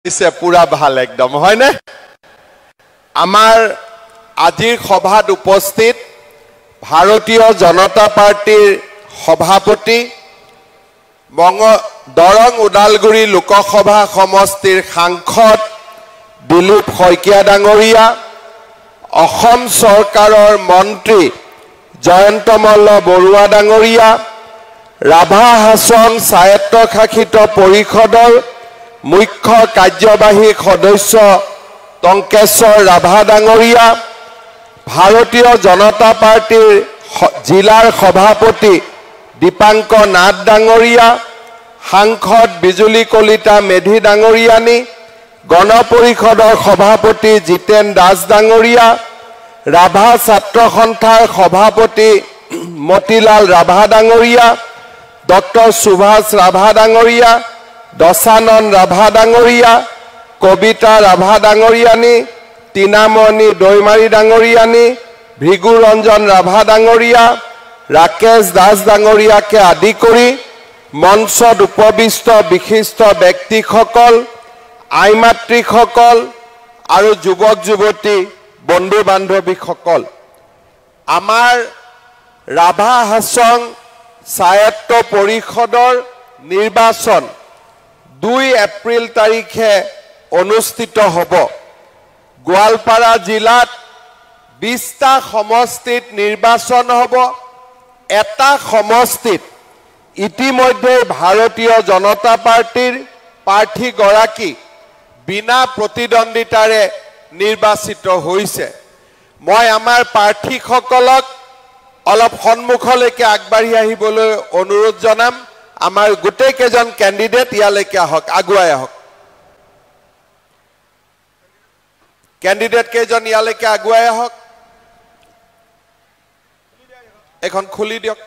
ইসে পুৰা ভাল একদম হয় না আমাৰ আজিৰ সভাত উপস্থিত ভাৰতীয় জনতা পাৰ্টিৰ সভাপতি দৰং উদালগুৰি লোকসভা সমষ্টিৰ সাংসদ দিলীপ শইকীয়া ডাঙৰীয়া অসম চৰকাৰৰ মন্ত্ৰী জয়ন্ত মল্ল বৰুৱা ডাঙৰীয়া ৰাভা হাছং স্বায়ত্তশাসিত পৰিষদৰ মুখ্য কাৰ্যবাহী সদস্য টংকেশ্বৰ ৰাভা ডাঙৰীয়া ভাৰতীয় জনতা পাৰ্টিৰ জিলাৰ সভাপতি দীপাংক নাথ ডাঙৰীয়া সাংসদ বিজুলী কলিতা মেধি ডাঙৰীয়ানী গণ পৰিষদৰ সভাপতি জিতেন দাস ডাঙৰীয়া ৰাভা ছাত্ৰ সন্থাৰ সভাপতি মতিলাল ৰাভা ডাঙৰীয়া ডক্টৰ সুভাষ ৰাভা ডাঙৰীয়া দশানন ৰাভা ডাঙৰীয়া কবিতা ৰাভা ডাঙৰীয়ানী তিনামণি দৈমাৰী ডাঙৰীয়ানী ভৃগু ৰঞ্জন ৰাভা ডাঙৰীয়া ৰাকেশ দাস ডাঙৰীয়াকে আদি কৰি মঞ্চত উপবিষ্ট বিশিষ্ট ব্যক্তিসকল আইমাতৃসকল আৰু যুৱক যুৱতী বন্ধু বান্ধৱীসকল আমাৰ ৰাভা হাছং স্বায়ত্ত পৰিষদৰ নিৰ্বাচন 2 এপ্ৰিল তাৰিখে অনুষ্ঠিত হ'ব গোৱালপাৰা জিলাত 20টা সমষ্টিত নিৰ্বাচন হ'ব এটা সমষ্টিত ইতিমধ্যে ভাৰতীয় জনতা পাৰ্টিৰ প্ৰাৰ্থী গৰাকী বিনা প্ৰতিদ্বন্দিতাৰে নিৰ্বাচিত হৈছে মই আমাৰ প্ৰাৰ্থীসকলক অলপ সন্মুখলৈকে আগবাঢ়ি আহিবলৈ অনুৰোধ জনাম আমাৰ গোটেই কেজন ক্যান্ডিডেট ইয়ালৈকে আহক আগুৱাই আহক ক্যান্ডিডেট কেজন ইয়ালৈকে আগুৱাই আহক এখন খুলি দিয়ক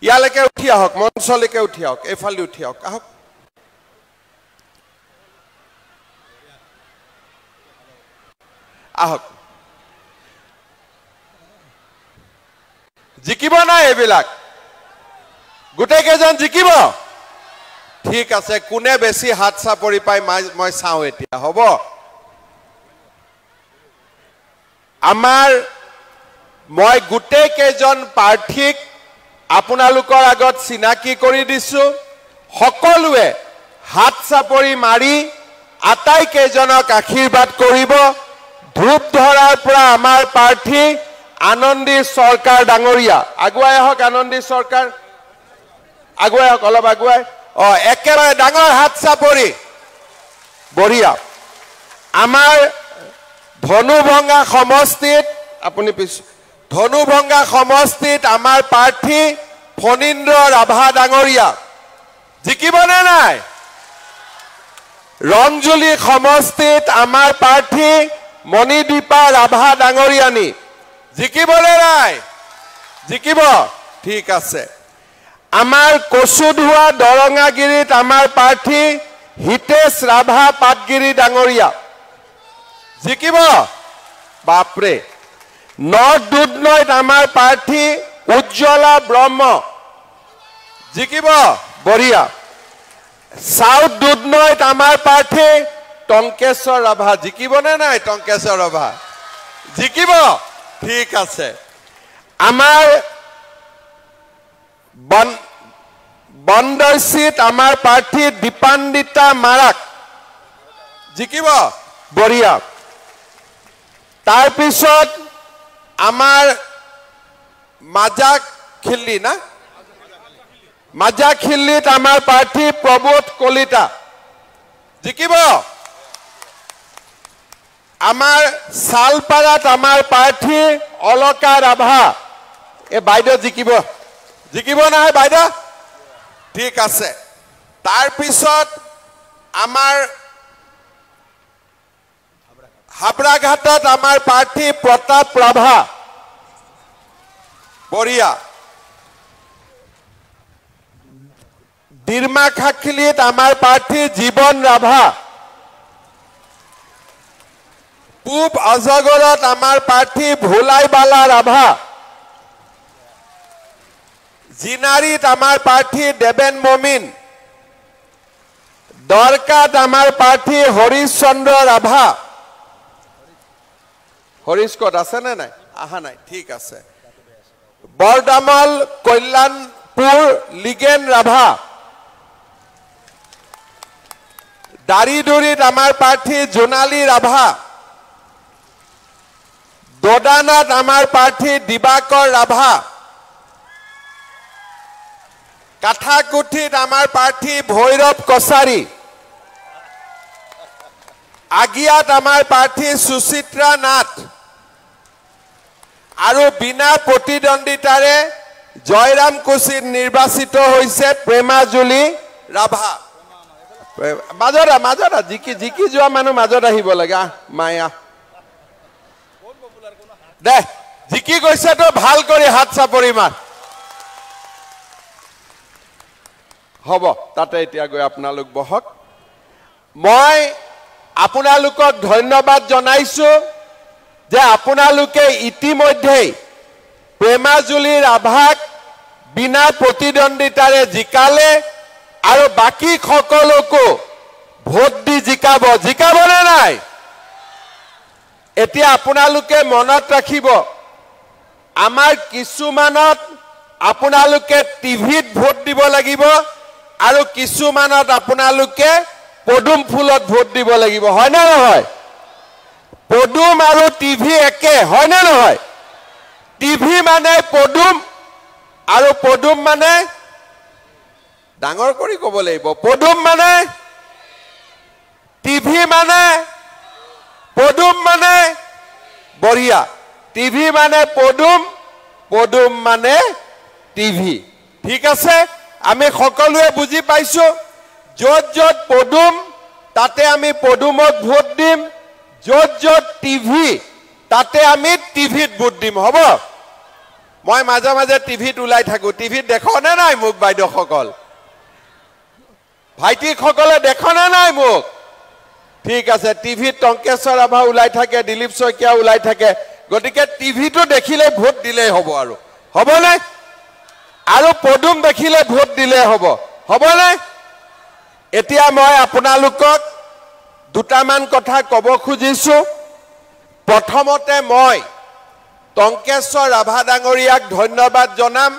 ইয়ালৈকে উঠি আহক মঞ্চলৈকে উঠি আহক এফালে উঠি আহক আহক আহক জিকিব না এইবিলাক গোটেই কেজন জিকিব ঠিক আছে কোনে বেছি হাত চাপৰি পাই মই চাও এতিয়া হ'ব আমাৰ মই গোটেই কেজন প্ৰাৰ্থীক আপোনালোকৰ আগত চিনাকি কৰি দিছো সকলোৱে হাত চাপৰি মাৰি আটাই কেজনক আশীৰ্বাদ কৰিব ধূপ ধৰাৰ পৰা আমাৰ প্ৰাৰ্থী আনন্দী সৰকাৰ ডাঙৰীয়া আগুৱাই আহক আনন্দী সৰকাৰ আগুৱাই আহক অলপ আগুৱাই একেবাৰে ডাঙৰ হাত চাপৰি বঢ়িয়া আমাৰ ধনুভঙ্গা সমষ্টিত আপুনি ধনুভঙ্গা সমষ্টিত আমাৰ প্ৰাৰ্থী ফণীন্দ্ৰ ৰাভা ডাঙৰীয়া জিকিবনে নাই ৰংজুলি সমষ্টিত আমাৰ প্ৰাৰ্থী মণিদীপা ৰাভা ডাঙৰীয়ানী জিকিবনে নাই জিকিব ঠিক আছে আমাৰ কচুধুৱা দৰঙাগিৰিত আমাৰ প্ৰাৰ্থী হিতেশ ৰাভা পাটগিৰি ডাঙৰীয়া জিকিব বাপৰে নৰ্থ দুধনৈত আমাৰ প্ৰাৰ্থী উজ্জ্বলা ব্ৰহ্ম জিকিব বঢ়িয়া সাউথ দুধনৈত আমাৰ প্ৰাৰ্থী টংকেশ্বৰ ৰাভা জিকিবনে নাই টংকেশ্বৰ ৰাভা জিকিব ঠিক আছে আমাৰ বন্দৰচিত আমাৰ প্ৰাৰ্থী দীপান্বিতা মাৰাক জিকিব বঢ়িয়া তাৰ পিছত আমাৰ মাজাখিল্লি না মাজাখিল্লিত আমাৰ প্ৰাৰ্থী প্ৰবোধ কলিতা জিকিব আমাৰ সালপাৰাত আমাৰ প্ৰাৰ্থী অলকা ৰাভা এ বাইদেউ জিকিব জিকিব নহয় বাইদেউ ঠিক আছে তাৰ পিছত আমাৰ হাবৰাঘাটত আমাৰ প্ৰাৰ্থী প্ৰতাপ ৰাভা বঢ়িয়া ডিৰমাখাখিলিত আমাৰ প্ৰাৰ্থী জীৱন ৰাভা পূব অজগৰত আমাৰ প্ৰাৰ্থী ভোলাইবালা ৰাভা জিনাৰীত আমাৰ প্ৰাৰ্থী দেবেন মমিন দৰকাত আমাৰ প্ৰাৰ্থী হৰিশ চন্দ্ৰ ৰাভা হৰিশ ক'ত আছে নে নাই আহা নাই ঠিক আছে বৰদামল কল্যাণপুৰ লিগেন ৰাভা দাৰিদুৰিত আমাৰ প্ৰাৰ্থী জোনালী ৰাভা দোদানাত আমাৰ প্ৰাৰ্থী দিবাকৰ ৰাভা কাঠাকুঠিত আমাৰ প্ৰাৰ্থী ভৈৰৱ কছাৰী আগিয়াত আমাৰ প্ৰাৰ্থী সুচিত্ৰা নাথ আৰু বিনা প্ৰতিদ্বন্দ্বিতাৰে জয়ৰাম কুছিত নিৰ্বাচিত হৈছে প্ৰেমাজুলি ৰাভা মাজত জিকি যোৱা মানুহ মাজত আহিব লাগে মায়া দে জিকি গৈছে তো ভাল কৰি হাত চাপৰি মাৰ হ'ব তাতে এতিয়া গৈ আপোনালোক বহক মই আপোনালোকক ধন্যবাদ জনাইছো যে আপোনালোকে ইতিমধ্যেই প্ৰেমাজুলি ৰাভাক বিনা প্ৰতিদ্বন্দ্বিতাৰে জিকালে আৰু বাকি সকলোকো ভোট দি জিকাবনে নাই এতিয়া আপোনালোকে মনত ৰাখিব আমাৰ কিছুমানত আপোনালোকে টিভিত ভোট দিব লাগিব আৰু কিছুমানত আপোনালোকে পদুম ফুলত ভোট দিব লাগিব হয় না নহয় পদুম আৰু টিভি একে হয় না নহয় টিভি মানে পদুম আৰু পদুম মানে ডাঙৰ কৰি ক'ব লাগিব পদুম মানে টিভি মানে পদুম মানে বঢ়িয়া টিভি মানে পদুম পদুম মানে টিভি ঠিক আছে আমি সকলোৱে বুজি পাইছো যত যত পদুম তাতে আমি পদুমক ভোট দিম যত যত টিভি তাতে আমি টিভিত ভোট দিম হ'ব মই মাজে মাজে টিভিত ওলাই থাকো টিভিত দেখনে নাই মোক বাইদেউ সকল ভাইটি সকলে দেখনে নাই মোক ঠিক আছে টিভিত টংকেশ্বৰ ৰাভা ওলাই থাকে দিলীপ শইকীয়া ওলাই থাকে গতিকে টিভিটো দেখিলে ভোট দিলেই হ'ব আৰু হ'বনে আৰু পদুম দেখিলে ভোট দিলে হ'ব হ'বনে এতিয়া মই আপোনালোকক দুটামান কথা ক'ব খুজিছো প্ৰথমতে মই টংকেশ্বৰ ৰাভা ডাঙৰীয়াক ধন্যবাদ জনাম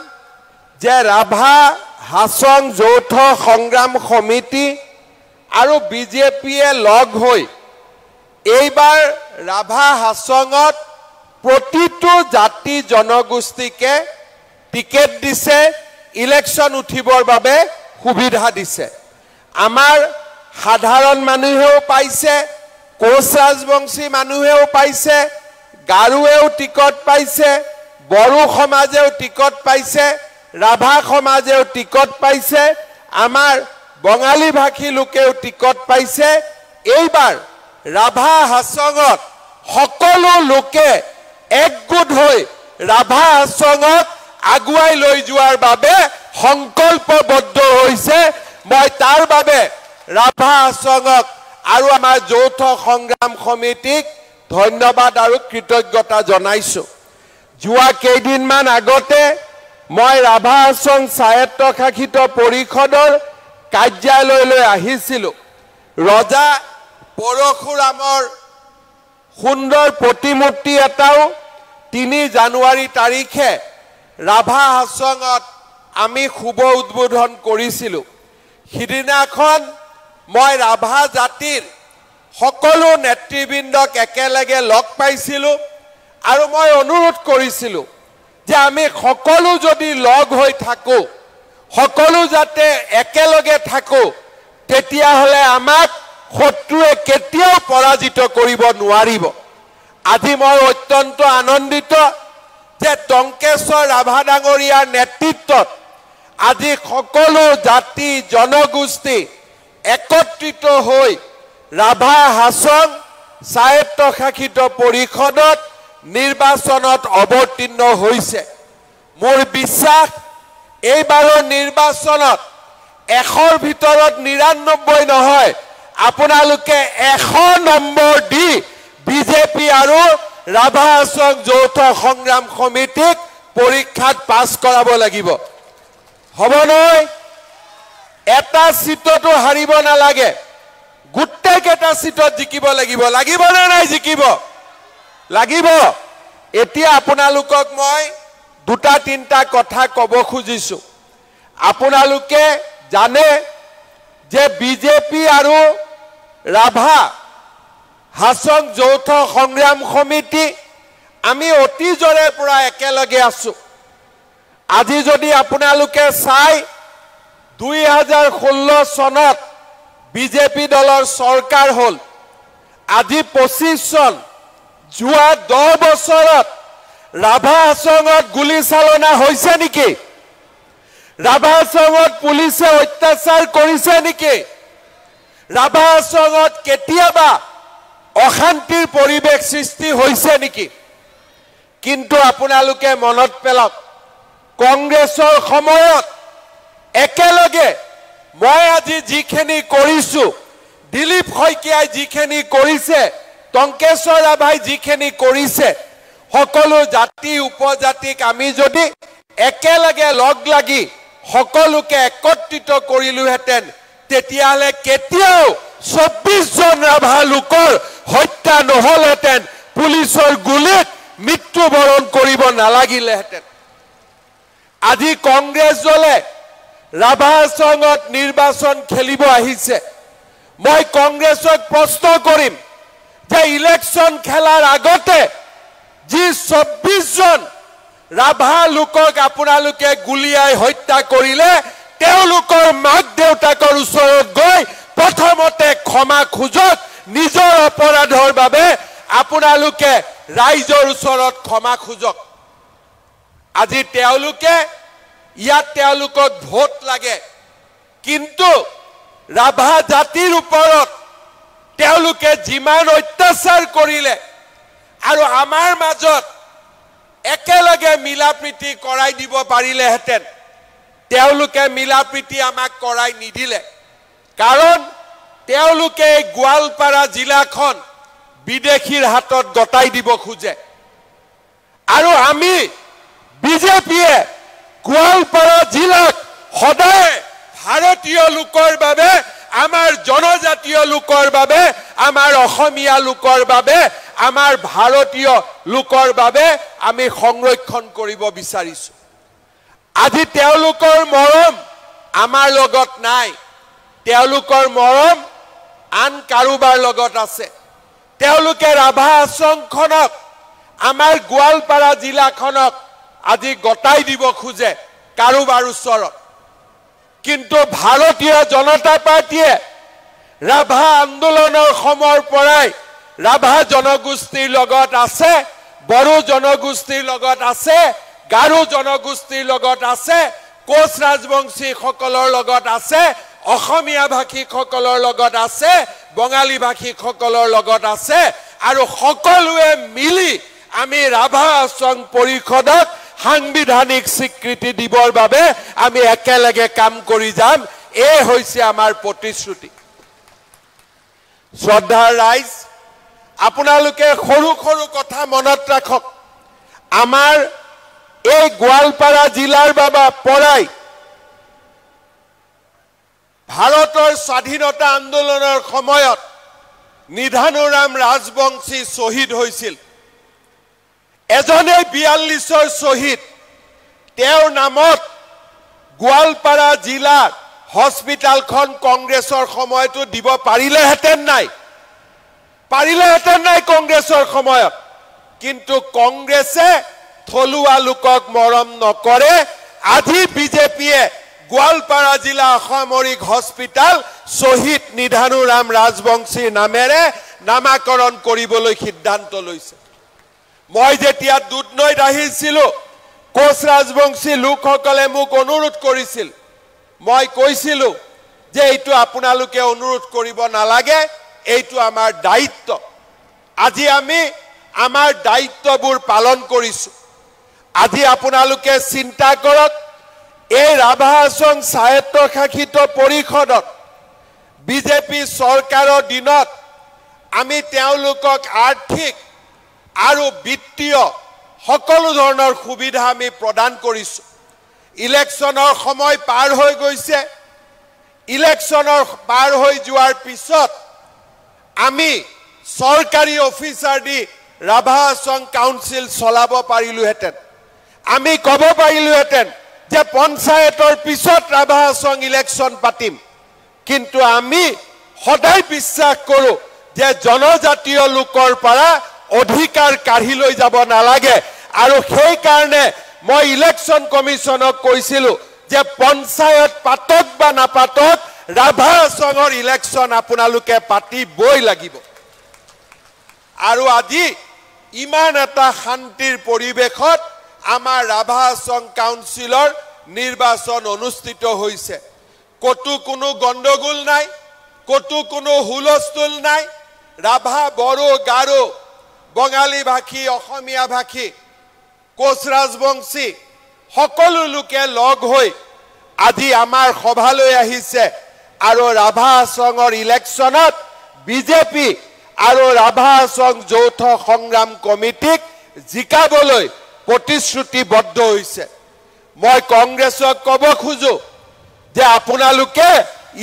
যে ৰাভা হাছং যৌথ সংগ্ৰাম সমিতি আৰু বিজেপিয়ে লগ হৈ এইবাৰ ৰাভা হাছঙত প্ৰতিটো জাতি জনগোষ্ঠীকে টিকেট দিছে ইলেকশ্যন উঠিবৰ বাবে সুবিধা দিছে আমাৰ সাধাৰণ মানুহেও পাইছে কোচ ৰাজবংশী মানুহেও পাইছে গাৰুৱেও টিকট পাইছে বড়ো সমাজেও টিকট পাইছে ৰাভা সমাজেও টিকট পাইছে আমাৰ বঙালী ভাষী লোকেও টিকট পাইছে এইবাৰ ৰাভা হাছঙত সকলো লোকে একগোট হৈ ৰাভা হাছঙত আগুৱাই লৈ যোৱাৰ বাবে সংকল্পবদ্ধ হৈছে মই তাৰ বাবে ৰাভা হাছঙক আৰু আমাৰ যৌথ সংগ্ৰাম সমিতিক ধন্যবাদ আৰু কৃতজ্ঞতা জনাইছো যোৱা কেইদিনমান আগতে মই ৰাভা হাছং স্বায়ত্তশাসিত পৰিষদৰ কাৰ্যালয়লৈ আহিছিলো ৰজা পৰশুৰামৰ সুন্দৰ প্ৰতিমূৰ্তি এটাও 3 জানুৱাৰী তাৰিখে ৰাভা হাছঙত আমি শুভ উদ্বোধন কৰিছিলো সিদিনাখন মই ৰাভা জাতিৰ সকলো নেতৃবৃন্দক একেলগে লগ পাইছিলো আৰু মই অনুৰোধ কৰিছিলো যে আমি সকলো যদি লগ হৈ থাকো সকলো যাতে একেলগে থাকো তেতিয়া হলে আমাক শত্ৰুৱে কেতিয়াও পৰাজিত কৰিব নোৱাৰিব আজি মই অত্যন্ত আনন্দিত যে টংকেশ্বৰ ৰাভা ডাঙৰীয়াৰ নেতৃত্বত আজি সকলো জাতি জনগোষ্ঠী একত্ৰিত হৈ ৰাভা হাছং স্বায়ত্তশাসিত পৰিষদত নিৰ্বাচনত অৱতীৰ্ণ হৈছে মোৰ বিশ্বাস এইবাৰৰ নিৰ্বাচনত 100ৰ ভিতৰত 99 নহয় আপোনালোকে 100 নম্বৰ দি বিজেপি আৰু ৰাভা হাছং যৌথ সংগ্ৰাম সমিতিক পৰীক্ষাত পাছ কৰাব লাগিব হ'ব নহয় এটা সিটতো হাৰিব নালাগে গোটেইকেইটা সিটত জিকিব লাগিব লাগিব নে নাই জিকিব লাগিব এতিয়া আপোনালোকক মই দুটা তিনটা কথা কব খুজিছো আপোনালোকে জানে যে বিজেপি আৰু ৰাভা হাছং যৌথ সংগ্ৰাম সমিতি আমি অতীজৰে পৰা একেলগে আছো আজি যদি আপোনালোকে চাই 2016 চনত বিজেপি দলৰ সৰকাৰ হল আজি 25 চন যোৱা 10 বছৰত ৰাভা হাছঙত গুলি চালনা হৈছে নেকি ৰাভা হাছঙত পুলিচে অত্যাচাৰ কৰিছে নেকি ৰাভা হাছঙত কেতিয়াবা অশান্তিৰ পৰিবেশ সৃষ্টি হৈছে নেকি কিন্তু আপোনালোকে মনত পেলাওক কংগ্ৰেছৰ সময়ত একেলগে মই আজি যিখিনি কৰিছো দিলীপ শইকীয়াই যিখিনি কৰিছে টংকেশ্বৰ ৰাভাই যিখিনি কৰিছে সকলো জাতি উপজাতিক আমি যদি একেলগে লগ লাগি সকলোকে একত্ৰিত কৰিলোহেঁতেন তেতিয়াহলে কেতিয়াও 24 জন ৰাভা লোকৰ হত্যা নহলহেঁতেন পুলিচৰ গুলিত মৃত্যুবৰণ কৰিব নালাগিলেহেঁতেন আজি কংগ্ৰেছ দলে ৰাভা হাছঙত নিৰ্বাচন খেলিব আহিছে মই কংগ্ৰেছক প্ৰশ্ন কৰিম যে ইলেকশ্যন খেলাৰ আগতে যি 24 জন ৰাভা লোকক আপোনালোকে গুলিয়াই হত্যা কৰিলে তেওঁলোকৰ মাক দেউতাকৰ ওচৰত গৈ প্ৰথমতে ক্ষমা খুজক নিজৰ অপৰাধৰ বাবে আপোনালোকে ৰাইজৰ ওচৰত ক্ষমা খুজক আজি তেওঁলোকে ইয়াত তেওঁলোকক ভোট লাগে কিন্তু ৰাভা জাতিৰ ওপৰত তেওঁলোকে যিমান অত্যাচাৰ কৰিলে আৰু আমাৰ মাজত একেলগে মিলাপ্ৰীতি কৰাই দিব পাৰিলেহেঁতেন তেওঁলোকে মিলাপ্ৰীতি আমাক কৰাই নিদিলে কাৰণ তেওঁলোকে গোৱালপাৰা জিলাখন বিদেশীৰ হাতত গতাই দিব খোজে আৰু আমি বিজেপিয়ে গোৱালপাৰা জিলাক সদায় ভাৰতীয় লোকৰ বাবে আমাৰ জনজাতীয় লোকৰ বাবে আমাৰ অসমীয়া লোকৰ বাবে আমাৰ ভাৰতীয় লোকৰ বাবে আমি সংৰক্ষণ কৰিব বিচাৰিছো আজি তেওঁলোকৰ মৰম আমাৰ লগত নাই তেওঁলোকৰ মৰম আন কাৰোবাৰ লগত আছে তেওঁলোকে ৰাভা হাছংখনক আমাৰ গোৱালপাৰা জিলাখনক আজি গতাই দিব খোজে কাৰোবাৰ ওচৰত কিন্তু ভাৰতীয় জনতা পাৰ্টিয়ে ৰাভা আন্দোলনৰ সময়ৰ পৰাই ৰাভা জনগোষ্ঠীৰ লগত আছে বড়ো জনগোষ্ঠীৰ লগত আছে গাৰো জনগোষ্ঠীৰ লগত আছে কোচ ৰাজবংশী সকলৰ লগত আছে অসমীয়া ভাষী সকলৰ লগত আছে বঙালী ভাষী সকলৰ লগত আছে আৰু সকলোৱে মিলি আমি ৰাভা হাছং পৰিষদক সাংবিধানিক স্বীকৃতি দিবৰ বাবে আমি একেলগে কাম কৰি যাম এই হৈছে আমাৰ প্ৰতিশ্ৰুতি শ্ৰদ্ধাৰ ৰাইজ আপোনালোকে সৰু সৰু কথা মনত ৰাখক আমাৰ এই গোৱালপাৰা জিলাৰ বাবা পৰাই ভাৰতৰ স্বাধীনতা আন্দোলনৰ সময়ত নিধানুৰাম ৰাজবংশী শ্বহীদ হৈছিল এজনে 42ৰ শ্বহীদ তেওঁৰ নামত গোৱালপাৰা জিলাৰ হস্পিটালখন কংগ্ৰেছৰ সময়তো দিব পাৰিলেহেঁতেন নাই কংগ্ৰেছৰ সময়ত কিন্তু কংগ্ৰেছে থলুৱা লোকক মৰম নকৰে আজি বিজেপিয়ে গোৱালপাৰা জিলা অসামৰিক হস্পিটাল শ্বহীদ নিধানুৰাম ৰাজবংশীৰ নামেৰে নামাকৰণ কৰিবলৈ সিদ্ধান্ত লৈছে মই যেতিয়া দুধনৈত আহিছিলো কোচ ৰাজবংশী লোকসকলে মোক অনুৰোধ কৰিছিল মই কৈছিলো যে এইটো আপোনালোকে অনুৰোধ কৰিব নালাগে এইটো আমাৰ দায়িত্ব আজি আমি আমাৰ দায়িত্ববোৰ পালন কৰিছো আজি আপোনালোকে চিন্তা কৰক এই ৰাভা হাছং স্বায়ত্তশাসিত পৰিষদত বিজেপি চৰকাৰৰ দিনত আমি তেওঁলোকক আৰ্থিক আৰু বিত্তীয় সকলো ধৰণৰ সুবিধা আমি প্ৰদান কৰিছো ইলেকশ্যনৰ সময় পাৰ হৈ গৈছে ইলেকশ্যনৰ পাৰ হৈ যোৱাৰ পিছত আমি সৰকাৰি অফিসাৰ দি ৰাভা আসন কাউন্সিল চলাব পাৰিলোহেঁতেন আমি কব পাৰিলোহেঁতেন যে পঞ্চায়তৰ পিছত ৰাভা আসন ইলেকশন পাতিম কিন্তু আমি সদায় বিশ্বাস কৰো যে জনজাতীয় লোকৰ পৰা অধিকাৰ কাঢ়ি লৈ যাব নালাগে আৰু সেই কাৰণে মই ইলেকশন কমিশনক কৈছিলো যে পঞ্চায়ত পাতক বা নাপাতক ৰাভা আসনৰ ইলেকশন আপোনালোকে পাতিবই লাগিব আৰু আজি ইমান এটা শান্তিৰ পৰিবেশত আমাৰ ৰাভা আসন কাউন্সিলৰ নিৰ্বাচন অনুষ্ঠিত হৈছে কতো কোনো গণ্ডগোল নাই কতো কোনো হুলস্থুল নাই ৰাভা বড়ো গাৰো বঙালী ভাষী অসমীয়া ভাষী কোচ ৰাজবংশী সকলো লোকে লগ হৈ আজি আমাৰ সভালৈ আহিছে আৰু ৰাভা আসনৰ ইলেকশনত বিজেপি আৰু ৰাভা আসন যৌথ সংগ্ৰাম কমিটিক জিকাবলৈ প্ৰতিশ্ৰুতিবদ্ধ হৈছে মই কংগ্ৰেছক কব খুজো যে আপোনালোকে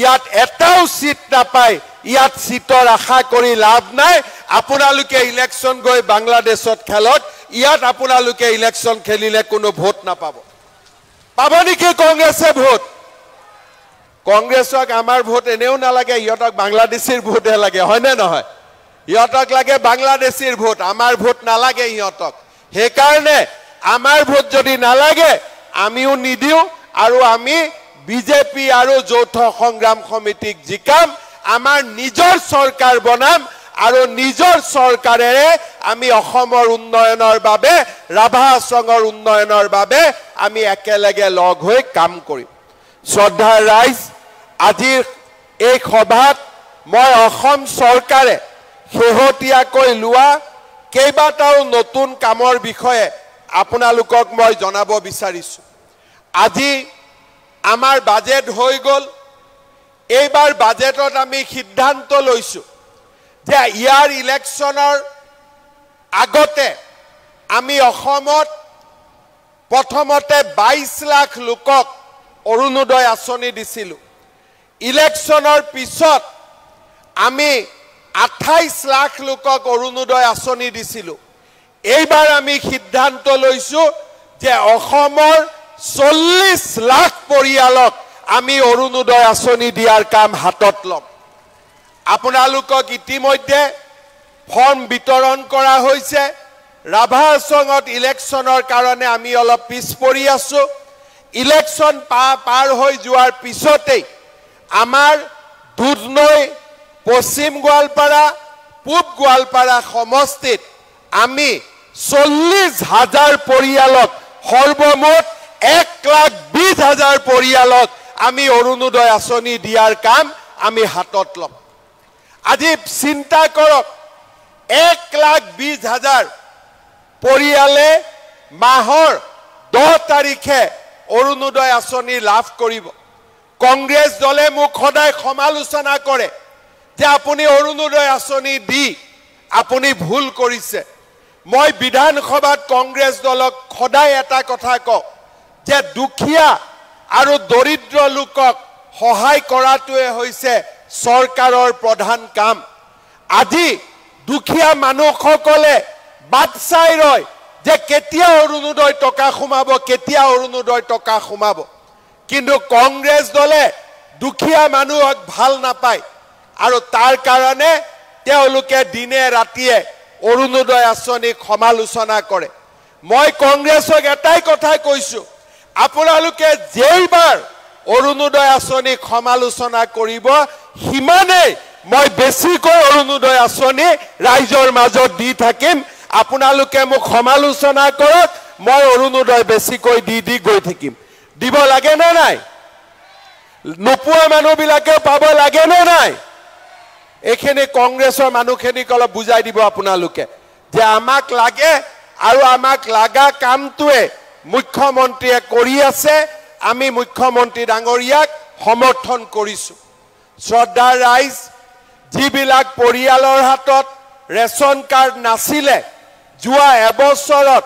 ইয়াত এটাও সিট নাপায় ইয়াত সিটৰ আশা কৰি লাভ নাই আপোনালোকে ইলেকশন গৈ বাংলাদেশত খেলক ইয়াত আপোনালোকে ইলেকশন খেলিলে কোনো ভোট নাপাব পাব নেকি কংগ্ৰেছে ভোট কংগ্ৰেছক আমাৰ ভোট এনেও নালাগে ইহঁতক বাংলাদেশীৰ ভোটহে লাগে হয়নে নহয় ইহঁতক লাগে বাংলাদেশীৰ ভোট আমাৰ ভোট নালাগে ইহঁতক সেইকাৰণে আমাৰ ভোট যদি নালাগে আমিও নিদিও আৰু আমি বিজেপি আৰু যৌথ সংগ্ৰাম কমিটিক জিকাম আমাৰ নিজৰ চৰকাৰ বনাম আৰু নিজৰ চৰকাৰেৰে আমি অসমৰ উন্নয়নৰ বাবে ৰাভা আসনৰ উন্নয়নৰ বাবে আমি একেলগে লগ হৈ কাম কৰিম শ্ৰদ্ধাৰ ৰাইজ আজিৰ এই সভাত মই অসম চৰকাৰে শেহতীয়াকৈ লোৱা কেইবাটাও নতুন কামৰ বিষয়ে আপোনালোকক মই জনাব বিচাৰিছো আজি আমাৰ বাজেট হৈ গল এইবাৰ বাজেটত আমি সিদ্ধান্ত লৈছো যে ইয়াৰ ইলেকশনৰ আগতে আমি অসমত প্ৰথমতে 22 লাখ লোকক অৰুণোদয় আঁচনি দিছিলো ইলেকশনৰ পিছত আমি 28 লাখ লোকক অৰুণোদয় আঁচনি দিছিলো এইবাৰ আমি সিদ্ধান্ত লৈছো যে অসমৰ 40 লাখ পৰিয়ালক আমি অৰুণোদয় আঁচনি দিয়াৰ কাম হাতত লম আপোনালোকক ইতিমধ্যে ফৰ্ম বিতৰণ কৰা হৈছে ৰাভা আসনত ইলেকশনৰ কাৰণে আমি অলপ পিছ পৰি আছো ইলেকশন পাৰ হৈ যোৱাৰ পিছতেই আমাৰ দুধনৈ পশ্চিম গোৱালপাৰা পূব গোৱালপাৰা সমষ্টিত আমি 40,000 পৰিয়ালক সৰ্বমুঠ 1,20,000 পৰিয়ালক আমি অৰুণোদয় আঁচনি দিয়াৰ কাম আমি হাতত লম আজি চিন্তা কৰক 1,20,000 পৰিয়ালে মাহৰ 10 তাৰিখে অৰুণোদয় আঁচনি লাভ কৰিব কংগ্ৰেছ দলে মোক সদায় সমালোচনা কৰে যে আপুনি অৰুণোদয় আঁচনি দি আপুনি ভুল কৰিছে মই বিধানসভাত কংগ্ৰেছ দলক সদায় এটা কথা কওঁ যে দুখীয়া আৰু দৰিদ্ৰ লোকক সহায় কৰাটোৱে হৈছে চৰকাৰৰ প্ৰধান কাম আজি দুখীয়া মানুহসকলে বাট চাই ৰয় যে কেতিয়া অৰুণোদয় টকা সোমাব কেতিয়া অৰুণোদয় টকা সোমাব কিন্তু কংগ্ৰেছ দলে দুখীয়া মানুহক ভাল নাপায় আৰু তাৰ কাৰণে তেওঁলোকে দিনে ৰাতিয়ে অৰুণোদয় আঁচনিক সমালোচনা কৰে মই কংগ্ৰেছক এটাই কথা কৈছো আপোনালোকে যেইবাৰ অৰুণোদয় আঁচনিক সমালোচনা কৰিব সিমানেই মই বেছিকৈ অৰুণোদয় আঁচনি ৰাইজৰ মাজত দি থাকিম আপোনালোকে মোক সমালোচনা কৰক মই অৰুণোদয় বেছিকৈ দি গৈ থাকিম দিব লাগে নে নাই নোপোৱা মানুহবিলাকে পাব লাগে নে নাই এখানে কংগ্ৰেছৰ মানুহখিনিক অলপ বুজাই দিব আপোনালোকে যে আমাক লাগে আৰু আমাক লাগা কামটোৱে মুখ্যমন্ত্ৰীয়ে কৰি আছে আমি মুখ্যমন্ত্ৰী ডাঙৰীয়াক সমৰ্থন কৰিছো শ্ৰদ্ধাৰ ৰাইজ যিবিলাক পৰিয়ালৰ হাতত ৰেচন কাৰ্ড নাছিলে যোৱা এবছৰত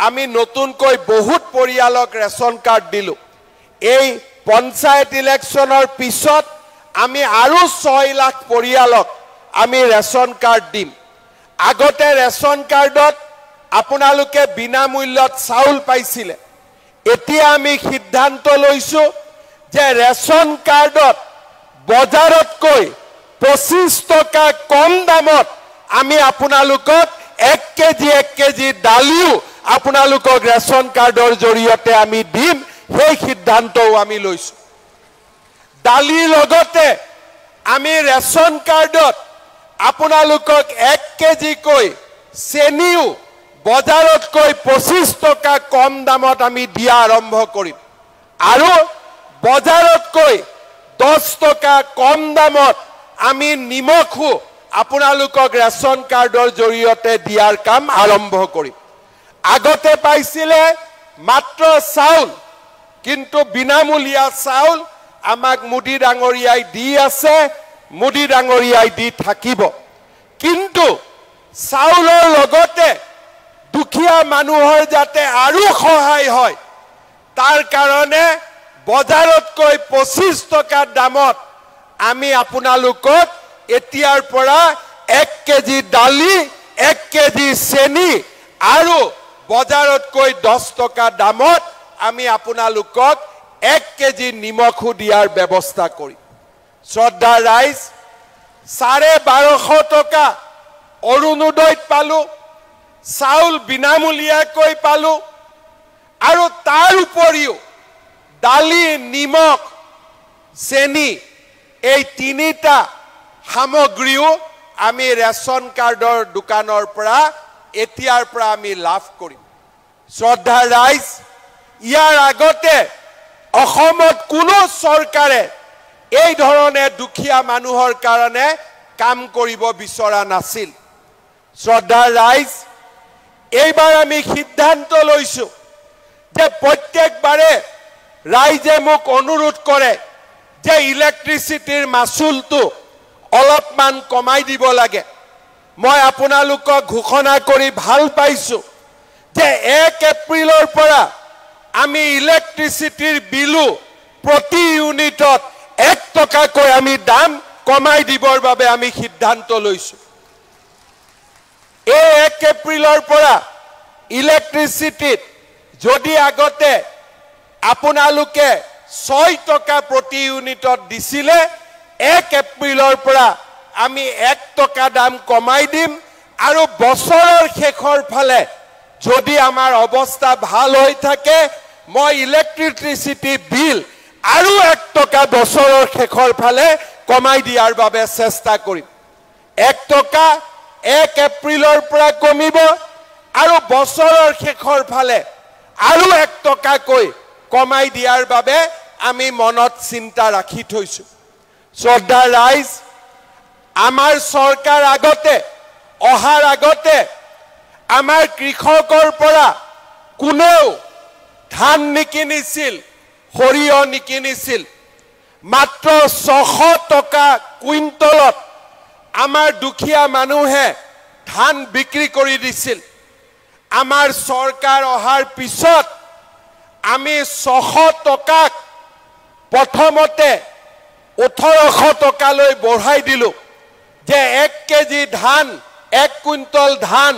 আমি নতুনকৈ বহুত পৰিয়ালক ৰেচন কাৰ্ড দিলো এই পঞ্চায়ত ইলেকশনৰ পিছত আমি আৰু 6 লাখ পৰিয়ালক আমি ৰেচন কাৰ্ড দিম আগতে ৰেচন কাৰ্ডত আপোনালোকে বিনামূল্যত চাউল পাইছিলে এতিয়া আমি সিদ্ধান্ত লৈছো যে ৰেচন কাৰ্ডত বজাৰতকৈ 25 টকা কম দামত আমি আপোনালোকক 1 কেজি দালিও আপোনালোকক ৰেচন কাৰ্ডৰ জৰিয়তে আমি দিম সেই সিদ্ধান্তও আমি লৈছো দালিৰ লগতে আমি ৰেচন কাৰ্ডত আপোনালোকক 1 কেজি কৈ চেনিও বজাৰতকৈ 25 টকা কম দামত আমি দিয়া আৰম্ভ কৰিম আৰু বজাৰতকৈ 10 টকা কম দামত আমি নিমখো আপোনালোকক ৰেচন কাৰ্ডৰ জৰিয়তে দিয়াৰ কাম আৰম্ভ কৰিম আগতে পাইছিলে মাত্ৰ চাউল কিন্তু বিনামূলীয়া চাউল আমাক মুদি ডাঙৰীয়াই দি আছে মুদি ডাঙৰীয়াই দি থাকিব কিন্তু চাউলৰ লগতে দুখীয়া মানুহৰ যাতে আৰু সহায় হয় তাৰ কাৰণে বজাৰতকৈ 25 টকা দামত আমি আপোনালোকক এতিয়াৰ পৰা 1 কেজি দালি 1 কেজি চেনি আৰু বজাৰতকৈ 10 টকা দামত আমি আপোনালোকক 1 কেজি নিমখো দিয়াৰ ব্যৱস্থা কৰিম শ্ৰদ্ধা ৰাইজ 1250 টকা অৰুণোদয়ত পালো চাউল বিনামূলীয়াকৈ পালো আৰু তাৰ উপৰিও দালি নিমখ চেনি এই তিনিটা সামগ্ৰীও আমি ৰেচন কাৰ্ডৰ দোকানৰ পৰা এতিয়াৰ পৰা আমি লাভ কৰিম শ্ৰদ্ধা ৰাইজ ইয়াৰ আগতে অসমত কোনো চৰকাৰে এই ধৰণে দুখীয়া মানুহৰ কাৰণে কাম কৰিব বিচৰা নাছিল শ্ৰদ্ধা ৰাইজ এইবাৰ আমি সিদ্ধান্ত লৈছো যে প্ৰত্যেকবাৰে ৰাইজে মোক অনুৰোধ কৰে যে ইলেক্ট্ৰিচিটিৰ মাচুলটো অলপমান কমাই দিব লাগে মই আপোনালোকক ঘোষণা কৰি ভাল পাইছো যে 1 এপ্ৰিলৰ পৰা আমি ইলেক্ট্ৰিচিটিৰ বিলু প্ৰতি ইউনিটত 1 টকাকৈ আমি দাম কমাই দিবৰ বাবে আমি সিদ্ধান্ত লৈছো এই 1 এপ্ৰিলৰ পৰা ইলেক্ট্ৰিচিটিত যদি আগতে আপোনালোকে 6 টকা প্ৰতি ইউনিটত দিছিলে 1 এপ্ৰিলৰ পৰা আমি 1 টকা দাম কমাই দিম আৰু বছৰৰ শেষৰ ফালে যদি আমাৰ অৱস্থা ভাল হৈ থাকে মই ইলেক্ট্ৰিচিটি বিল আৰু 1 টকা বছৰৰ শেষৰ ফালে কমাই দিয়াৰ বাবে চেষ্টা কৰিম 1 টকা 1 এপ্ৰিলৰ পৰা কমিব আৰু বছৰৰ শেষৰ ফালে আৰু 1 টকাকৈ কমাই দিয়াৰ বাবে আমি মনত চিন্তা ৰাখি থৈছো শ্ৰদ্ধা ৰাইজ আমাৰ চৰকাৰ আগতে অহাৰ আগতে আমাৰ কৃষকৰ পৰা কোনেও ধান নিকিনিছিল সৰিয়হ নিকিনিছিল মাত্ৰ 600 টকা কুইণ্টলত আমাৰ দুখীয়া মানুহে ধান বিক্ৰী কৰি দিছিল আমাৰ চৰকাৰ অহাৰ পিছত আমি 600 টকাক প্ৰথমতে 1800 টকালৈ বঢ়াই দিলো যে 1 কেজি ধান 1 কুইণ্টল ধান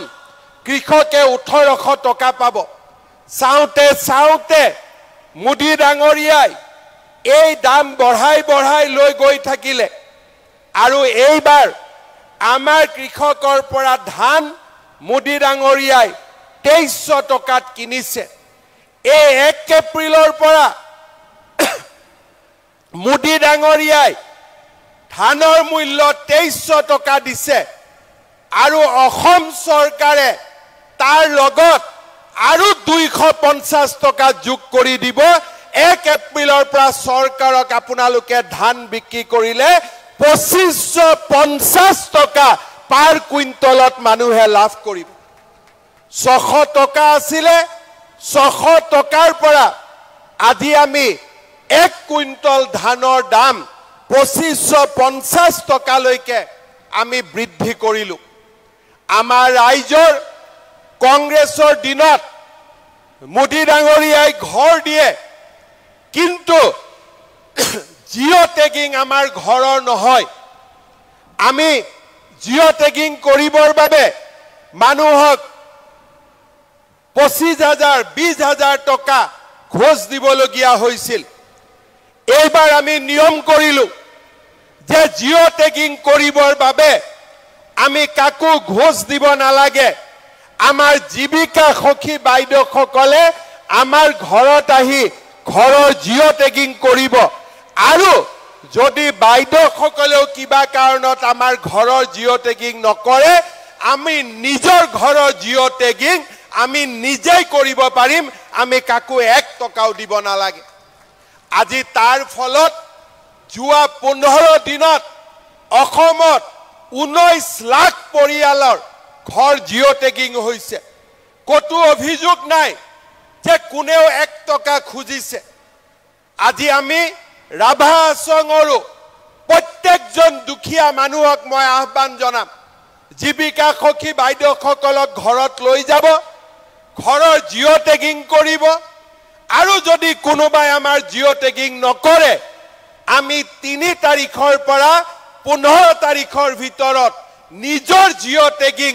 কৃষকে 1800 টকা পাব চাওতে চাওতে মুদি ডাঙৰীয়াই এই দাম বঢ়াই লৈ গৈ থাকিলে আৰু এইবাৰ আমাৰ কৃষকৰ পৰা ধান মুদি ডাঙৰীয়াই 2300 টকাত কিনিছে এই 1 এপ্ৰিলৰ পৰা মুদি ডাঙৰীয়াই ধানৰ মূল্য 2300 টকা দিছে আৰু অসম চৰকাৰে তাৰ লগত আৰু 250 টকা যোগ কৰি দিব 1 এপ্ৰিলৰ পৰা চৰকাৰক আপোনালোকে ধান বিক্ৰী কৰিলে 2550 টকা পাৰ কুইণ্টলত মানুহে লাভ কৰিব 600 টকা আছিলে 600 টকাৰ পৰা আজি আমি 1 কুইণ্টল ধানৰ দাম 2550 টকালৈকে আমি বৃদ্ধি কৰিলো আমাৰ ৰাইজৰ কংগ্ৰেছৰ দিনত মুদি ডাঙৰীয়াই ঘৰ দিয়ে কিন্তু জিঅ' টেগিং আমাৰ ঘৰৰ নহয় আমি জিঅ' টেগিং কৰিবৰ বাবে মানুহক 25,000 20,000 টকা ঘোষ দিবলগীয়া হৈছিল। এইবাৰ আমি নিয়ম কৰিলো যে জিঅ' টেগিং কৰিবৰ বাবে আমি কাকো ঘোষ দিব নালাগে। আমাৰ জীৱিকা সখী বাইদেউসকলে আমাৰ ঘৰত আহি ঘৰৰ জিঅ' টেগিং কৰিব আৰু যদি বাইদেউসকলেও কিবা কাৰণত আমাৰ ঘৰৰ জিঅ' টেগিং নকৰে আমি নিজৰ ঘৰৰ জিঅ' টেগিং আমি নিজেই কৰিব পাৰিম। আমি কাকো 1 টকাও দিব নালাগে। আজি তাৰ ফলত যোৱা 15 দিনত অসমত 19 লাখ পৰিয়ালৰ ঘৰ জিঅ' টেগিং হৈছে। কতো অভিযোগ নাই যে কোনেও 1 টকা খুজিছে। আজি আমি ৰাভা আছঙৰো প্ৰত্যেকজন দুখীয়া মানুহক মই আহ্বান জনাম, জীৱিকা সখী বাইদেউসকলক ঘৰত লৈ যাব, ঘৰৰ জিঅ' টেগিং কৰিব আৰু যদি কোনোবাই আমাৰ জিঅ' টেগিং নকৰে আমি 3 তাৰিখৰ পৰা 15 তাৰিখৰ ভিতৰত নিজৰ জিঅ' টেগিং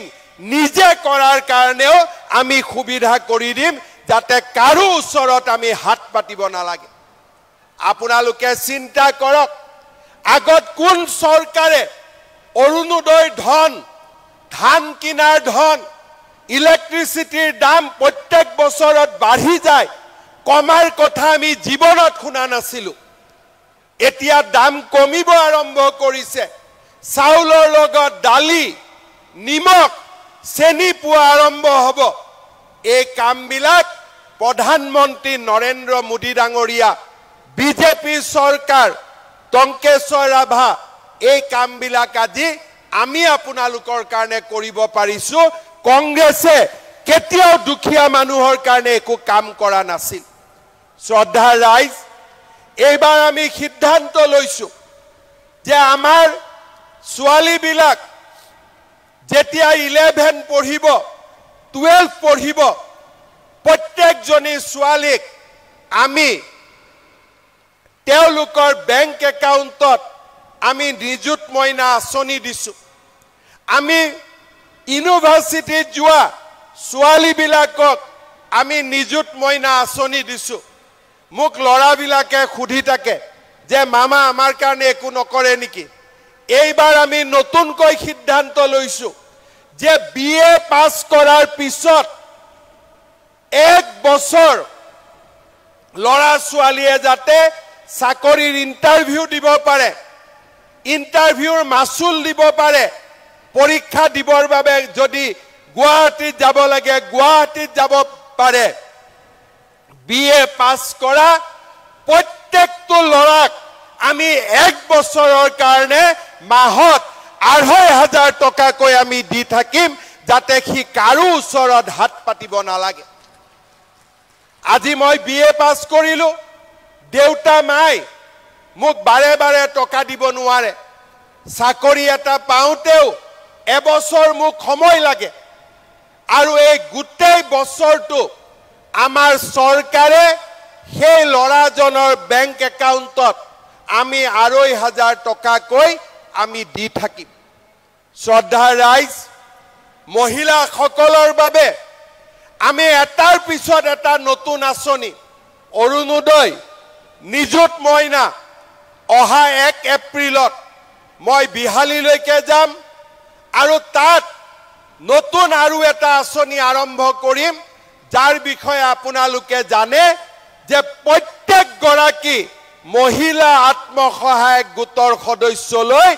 নিজে কৰাৰ কাৰণেও আমি সুবিধা কৰি দিম, যাতে কাৰো ওচৰত আমি হাত পাতিব নালাগে। আপোনালোকে চিন্তা কৰক, আগত কোন চৰকাৰে অৰুণোদয় ধন, ধান কিনাৰ ধন, ইলেক্ট্ৰিচিটিৰ দাম প্ৰত্যেক বছৰত বাঢ়ি যায়, কমাৰ কথা আমি জীৱনত শুনা নাছিলো। এতিয়া দাম কমিব আৰম্ভ কৰিছে। চাউলৰ লগত দালি, নিমখ, চেনি পোৱা আৰম্ভ হ'ব। এই কামবিলাক প্ৰধানমন্ত্ৰী নৰেন্দ্ৰ মোদী ডাঙৰীয়া, বিজেপি চৰকাৰ, টংকেশ্বৰ ৰাভা, এই কামবিলাক আজি আমি আপোনালোকৰ কাৰণে কৰিব পাৰিছো। কংগ্ৰেছে কেতিয়াও দুখীয়া মানুহৰ কাৰণে একো কাম কৰা নাছিল। শ্ৰদ্ধা ৰাইজ, এইবাৰ আমি সিদ্ধান্ত লৈছো যে আমাৰ ছোৱালীবিলাক যেতিয়া 11 পঢ়িব, 12 পঢ়িব, প্ৰত্যেকজনী ছোৱালীক আমি তেওঁলোকৰ বেংক একাউণ্টত আমি নিযুত মইনা আঁচনি দিছো। আমি ইউনিভাৰ্চিটিত যোৱা ছোৱালীবিলাকক আমি নিযুত মইনা আঁচনি দিছো। মোক ল'ৰাবিলাকে সুধি থাকে যে মামা আমাৰ কাৰণে একো নকৰে নেকি? এইবাৰ আমি নতুনকৈ সিদ্ধান্ত লৈছো যে BA পাছ কৰাৰ পিছত 1 বছৰ ল'ৰা ছোৱালীয়ে যাতে চাকৰিৰ ইণ্টাৰভিউ দিব পাৰে, ইণ্টাৰভিউৰ মাচুল দিব পাৰে, পৰীক্ষা দিবৰ বাবে যদি গুৱাহাটীত যাব লাগে গুৱাহাটীত যাব পাৰে। BA পাছ কৰা প্ৰত্যেকটো ল'ৰাক আমি 1 বছৰৰ কাৰণে মাহত 2,500 টকাকৈ আমি দি থাকিম, যাতে সি কাৰো ওচৰত হাত পাতিব নালাগে। আজি মই BA পাছ কৰিলো, দেউতা মাই মোক বাৰে বাৰে টকা দিব নোৱাৰে। চাকৰি এটা পাওঁতেও এবছৰ মোক সময় লাগে আৰু এই গোটেই বছৰটো আমাৰ চৰকাৰে সেই ল'ৰাজনৰ বেংক একাউণ্টত আমি 2,500 টকাকৈ আমি দি থাকিম। শ্ৰদ্ধা ৰাইজ, মহিলাসকলৰ বাবে আমি এটাৰ পিছত এটা নতুন আঁচনি, অৰুণোদয়, নিযুত মইনা, অহা 1 এপ্ৰিলত মই বিহালীলৈকে যাম আৰু তাত নতুন আৰু এটা আঁচনি আৰম্ভ কৰিম, যাৰ বিষয়ে আপোনালোকে জানে যে প্ৰত্যেকগৰাকী মহিলা আত্মসহায়ক গোটৰ সদস্যলৈ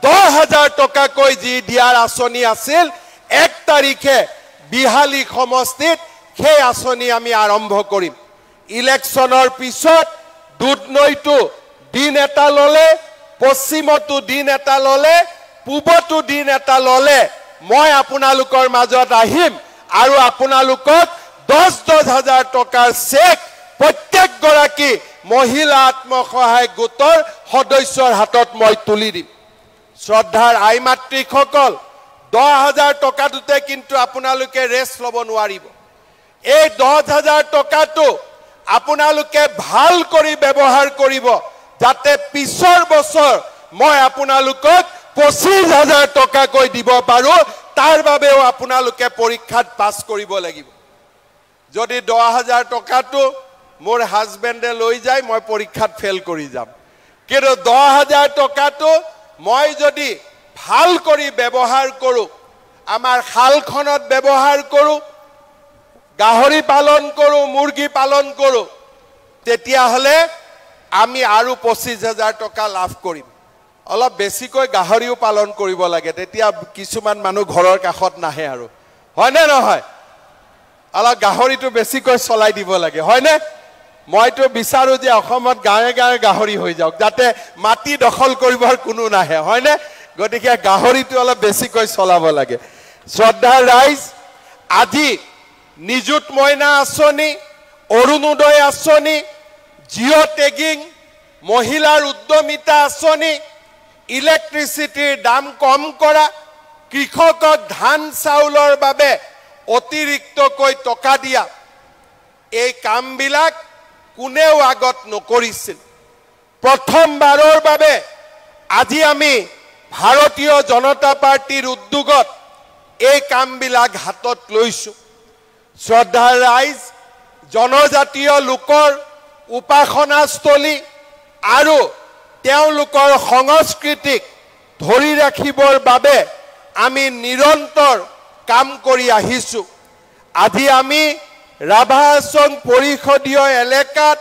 10,000 টকাকৈ যি দিয়াৰ আঁচনি আছিল, 1 তাৰিখে বিহালী সমষ্টিত সেই আঁচনি আমি আৰম্ভ কৰিম। ইলেকশ্যনৰ পিছত দুধনৈতো দিন এটা ল'লে, পশ্চিমতো দিন এটা ল'লে, পূবতো দিন এটা ল'লে, মই আপোনালোকৰ মাজত আহিম আৰু আপোনালোকক 10,000 টকাৰ চেক প্ৰত্যেকগৰাকী মহিলা আত্মসহায়ক গোটৰ সদস্যৰ হাতত মই তুলি দিম। শ্ৰদ্ধাৰ আই মাতৃসকল, 10,000 টকাটোতে কিন্তু আপোনালোকে ৰেষ্ট ল'ব নোৱাৰিব। এই 10,000 টকাটো আপোনালোকে ভাল কৰি ব্যৱহাৰ কৰিব, যাতে পিছৰ বছৰ মই আপোনালোকক 25,000 টকাকৈ দিব পাৰো তাৰ বাবেও আপোনালোকে পৰীক্ষাত পাছ কৰিব লাগিব যদি 10,000 টকাটো মোৰ হাজবেণ্ডে লৈ যায় মই পৰীক্ষাত ফেল কৰি যাম কিন্তু 10,000 টকাটো মই যদি ভাল কৰি ব্যৱহাৰ কৰো আমাৰ খালখনত ব্যৱহাৰ কৰো গাহৰি পালন কৰো মুৰ্গী পালন কৰো তেতিয়া হলে আমি আৰু 25,000 টকা লাভ কৰিম অলপ বেছিকৈ গাহৰিও পালন কৰিব লাগে তেতিয়া কিছুমান মানুহ ঘৰৰ কাষত নাহে আৰু হয় নে নহয় অলপ গাহৰিটো বেছিকৈ চলাই দিব লাগে হয় নে মইতো বিচাৰো যে অসমত গাঁৱে গাঁৱে গাহৰি হৈ যাওক যাতে মাটি দখল কৰিবৰ কোনো নাহে হয় নে গতিকে গাহৰিটো অলপ বেছিকৈ চলাব লাগে শ্ৰদ্ধাৰ ৰাইজ আজি নিযুত মইনা আঁচনি অৰুণোদয় আঁচনি জিঅ' টেগিং মহিলাৰ উদ্যমিতা আঁচনি ইলেক্ট্ৰিচিটিৰ দাম কম কৰা কৃষকক ধান চাউলৰ বাবে অতিৰিক্তকৈ টকা দিয়া এই কামবিলাক কোনেও আগত নকৰিছিল প্ৰথমবাৰৰ বাবে আজি আমি ভাৰতীয় জনতা পাৰ্টিৰ উদ্যোগত এই কামবিলাক হাতত লৈছো শ্ৰদ্ধাৰ ৰাইজ জনজাতীয় লোকৰ উপাসনাস্থলী আৰু তেওঁলোকৰ সংস্কৃতিক ধৰি ৰাখিবৰ বাবে আমি নিৰন্তৰ কাম কৰি আহিছো আজি আমি ৰাভাহাছং পৰিষদীয় এলেকাত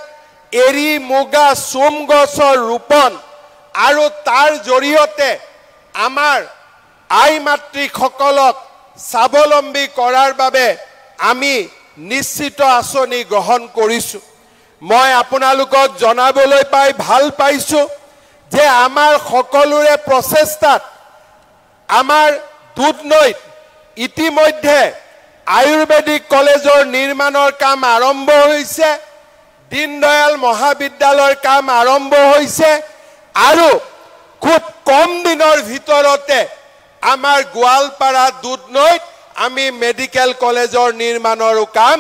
এৰি মুগা চোম গছৰ ৰোপণ আৰু তাৰ জৰিয়তে আমাৰ আই মাতৃসকলক স্বাৱলম্বী কৰাৰ বাবে আমি নিশ্চিত আঁচনি গ্ৰহণ কৰিছো মই আপোনালোকক জনাবলৈ পাই ভাল পাইছো যে আমাৰ সকলোৰে প্ৰচেষ্টাত আমাৰ দুধনৈত ইতিমধ্যে আয়ুৰ্বেদিক কলেজৰ নিৰ্মাণৰ কাম আৰম্ভ হৈছে দীনদয়াল মহাবিদ্যালয়ৰ কাম আৰম্ভ হৈছে আৰু খুব কম দিনৰ ভিতৰতে আমাৰ গোৱালপাৰা দুধনৈত আমি মেডিকেল কলেজৰ নিৰ্মাণৰ কাম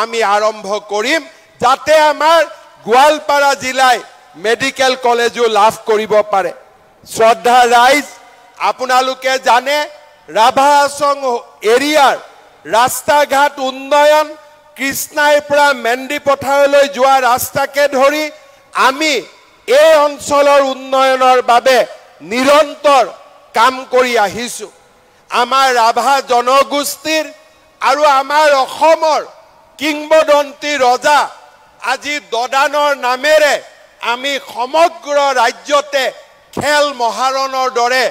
আমি আৰম্ভ কৰিম যাতে আমাৰ গোৱালপাৰা জিলাই মেডিকেল কলেজো লাভ কৰিব পাৰে শ্ৰদ্ধা ৰাইজ আপোনালোকে জানে ৰাভাহাছং এৰিয়াৰ ৰাস্তা ঘাট উন্নয়ন কৃষ্ণাইৰ পৰা মেন্দি পথাৰলৈ যোৱা ৰাস্তাকে ধৰি আমি এই অঞ্চলৰ উন্নয়নৰ বাবে নিৰন্তৰ কাম কৰি আহিছো আমাৰ ৰাভা জনগোষ্ঠীৰ আৰু আমাৰ অসমৰ কিংবদন্তি ৰজা আজি দদানৰ নামেৰে আমি সমগ্ৰ ৰাজ্যতে খেল মহাৰণৰ দৰে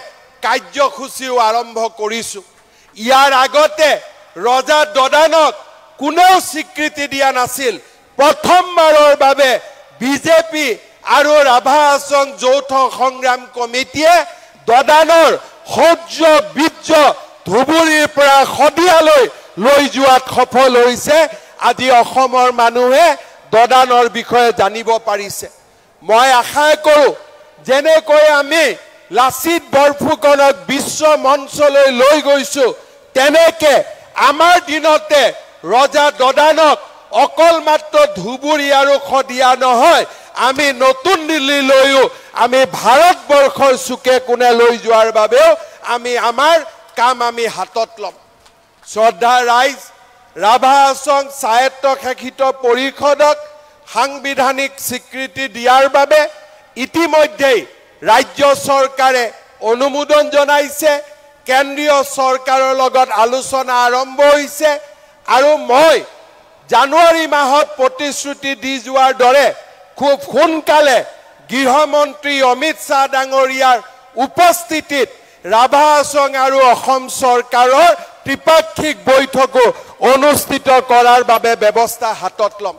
কাৰ্যসূচীও আৰম্ভ কৰিছো ইয়াৰ আগতে ৰজা দদানক কোনেও স্বীকৃতি দিয়া নাছিল প্ৰথমবাৰৰ বাবে বিজেপি আৰু ৰাভাহাছং যৌথ সংগ্ৰাম কমিটিয়ে দদানৰ সহ্য বীৰ্য ধুবুৰীৰ পৰা শদিয়ালৈ লৈ যোৱাত সফল হৈছে আজি অসমৰ মানুহে দদানৰ বিষয়ে জানিব পাৰিছে মই আশা কৰো যেনেকৈ আমি লাচিত বৰফুকনক বিশ্ব মঞ্চলৈ লৈ গৈছো তেনেকে আমাৰ দিনতে ৰজা দদানক অকল মাত্ৰ ধুবুৰী আৰু শদিয়া নহয় আমি নতুন দিল্লীলৈও আমি ভাৰতবৰ্ষৰ চুকে কোণে লৈ যোৱাৰ বাবেও আমি আমাৰ কাম আমি হাতত ল'ম শ্ৰদ্ধা ৰাইজ ৰাভাহাছং স্বায়ত্তশাসিত পৰিষদক সাংবিধানিক স্বীকৃতি দিয়াৰ বাবে ইতিমধ্যেই ৰাজ্য চৰকাৰে অনুমোদন জনাইছে কেন্দ্ৰীয় চৰকাৰৰ লগত আলোচনা আৰম্ভ হৈছে আৰু মই জানুৱাৰী মাহত প্ৰতিশ্ৰুতি দি যোৱাৰ দৰে খুব সোনকালে গৃহমন্ত্ৰী অমিত শ্বাহ ডাঙৰীয়াৰ উপস্থিতিত ৰাভাহাছং আৰু অসম চৰকাৰৰ ত্ৰিপাক্ষিক বৈঠকো অনুষ্ঠিত কৰাৰ বাবে ব্যৱস্থা হাতত ল'ম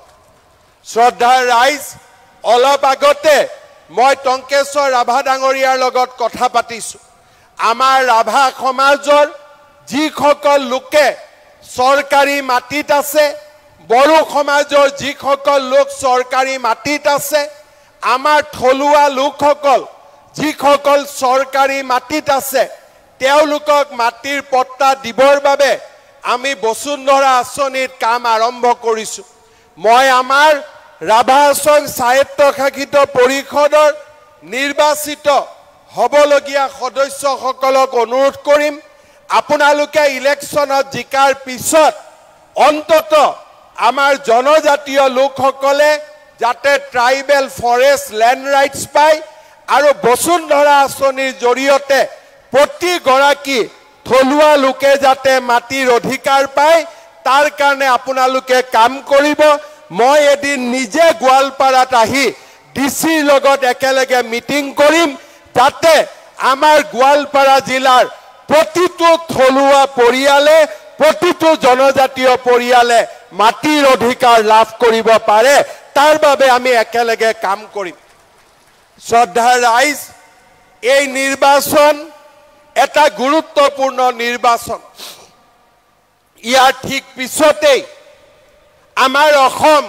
শ্ৰদ্ধাৰ ৰাইজ অলপ আগতে মই টংকেশ্বৰ ৰাভা ডাঙৰীয়াৰ লগত কথা পাতিছো আমাৰ ৰাভা সমাজৰ যিসকল লোকে চৰকাৰী মাটিত আছে বড়ো সমাজৰ যিসকল লোক চৰকাৰী মাটিত আছে আমাৰ থলুৱা লোকসকল যিসকল চৰকাৰী মাটিত আছে তেওঁলোকক মাটিৰ পট্টা দিবৰ বাবে আমি বসুন্ধৰা আঁচনিৰ কাম আৰম্ভ কৰিছো মই আমাৰ ৰাভাহাছং স্বায়ত্তশাসিত পৰিষদৰ নিৰ্বাচিত হবলগীয়া সদস্যসকলক অনুৰোধ কৰিম আপোনালোকে ইলেকশ্যনত জিকাৰ পিছত অন্তত আমাৰ জনজাতীয় লোকসকলে যাতে ট্ৰাইবেল ফৰেষ্ট ল্যান্ড ৰাইটস পায় আৰু বসুন্ধৰা আঁচনিৰ জৰিয়তে প্ৰতিগৰাকী থলুৱা লোকে যাতে মাটিৰ অধিকাৰ পায় তাৰ কাৰণে আপোনালোকে কাম কৰিব মই এদিন নিজে গোৱালপাৰাত আহি ডিচিৰ লগত একেলগে মিটিং কৰিম যাতে আমাৰ গোৱালপাৰা জিলাৰ প্ৰতিটো থলুৱা পৰিয়ালে প্ৰতিটো জনজাতীয় পৰিয়ালে মাটিৰ অধিকাৰ লাভ কৰিব পাৰে তাৰ বাবে আমি একেলগে কাম কৰিম শ্ৰদ্ধাৰ ৰাইজ এই নিৰ্বাচন এটা গুৰুত্বপূৰ্ণ নিৰ্বাচন ইয়াৰ ঠিক পিছতেই আমাৰ অসম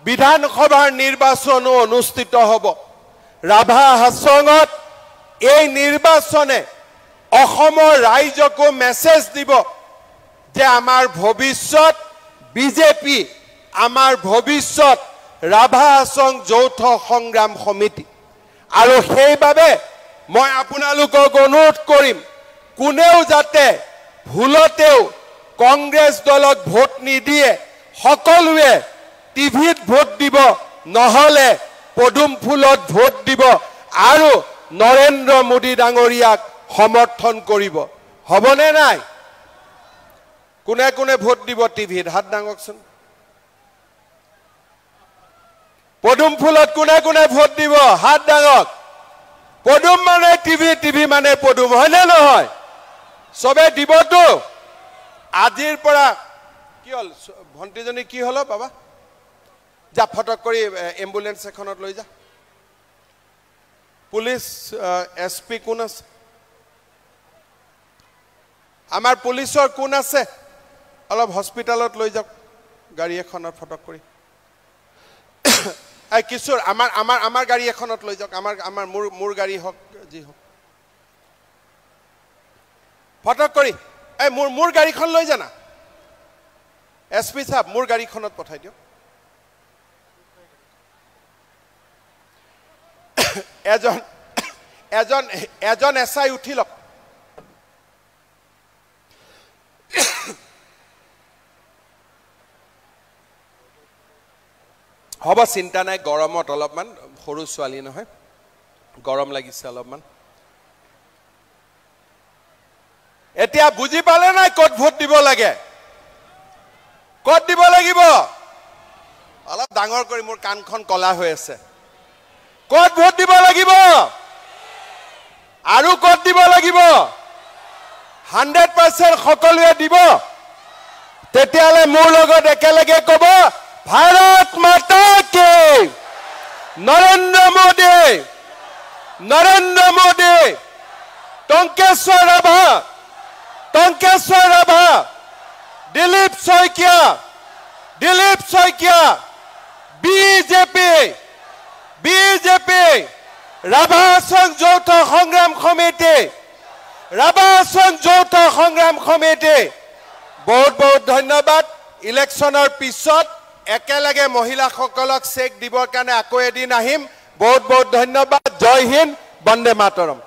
বিধানসভাৰ নিৰ্বাচনো অনুষ্ঠিত হ'ব ৰাভা হাছঙত এই নিৰ্বাচনে অসমৰ ৰাইজকো মেছেজ দিব যে আমাৰ ভৱিষ্যত বিজেপি আমাৰ ভৱিষ্যত ৰাভা হাছং যৌথ সংগ্ৰাম সমিতি আৰু সেইবাবে মই আপোনালোকক অনুৰোধ কৰিম কোনেও যাতে ভুলতেও কংগ্ৰেছ দলক ভোট নিদিয়ে সকলোৱে টিভিত ভোট দিব নহলে পদুম ফুলত ভোট দিব আৰু নৰেন্দ্ৰ মোদী ডাঙৰীয়াক সমৰ্থন কৰিব হবনে নাই কোনে কোনে ভোট দিব টিভিত হাত দাঙকচোন পদুম ফুলত কোনে কোনে ভোট দিব হাত দাঙক পদুম মানে টিভি মানে পদুম হয় না নহয় সবে দিবতো আজিৰ পৰা কি হল ভন্টিজনী কি হলো বাবা যা ফটক কৰি এম্বুলেন্স এখনত লৈ যা পুলিশ এসপি কোন আছে আমাৰ পুলিশৰ কোন আছে অলপ হস্পিটালত লৈ যাওক গাড়ী এখনত ফটক কৰি আই কিশোৰ আমাৰ গাড়ী এখনত লৈ যাওক আমাৰ মোৰ গাড়ী হক জি হক ফটক কৰি এই মোৰ গাড়ীখন লৈ জানা এসপি সাহেব মোৰ গাড়ীখনত পঠাই দিও এজন এসআই উঠিলক হব চিন্তা নাই গৰমত অলপমান সৰু ছোৱালী নহয় গৰম লাগিছে অলপমান এতিয়া বুজি পালে নাই কত ভোট দিব লাগে কত দিব লাগিব অলপ ডাঙৰ কৰি মোৰ কানখন কলা হৈ আছে কত ভোট দিব লাগিব আৰু কত দিব লাগিব 100% সকলোৱে দিব তেতিয়ালে মোৰ লগত একেলগে কব भारत माता के नरेंद्र मोदी टंकेश्वर राभा दिलीप शइकिया बीजेपी राभा हाছং যৌথ সংগ্ৰাম সমিতি बहुत बहुत धन्यवाद इलेक्शনৰ পিছত একেলগে মহিলাসকলক চেক দিবৰ কাৰণে আকৌ এদিন আহিম বহুত বহুত ধন্যবাদ জয় হিন্দ বন্দে মাতৰম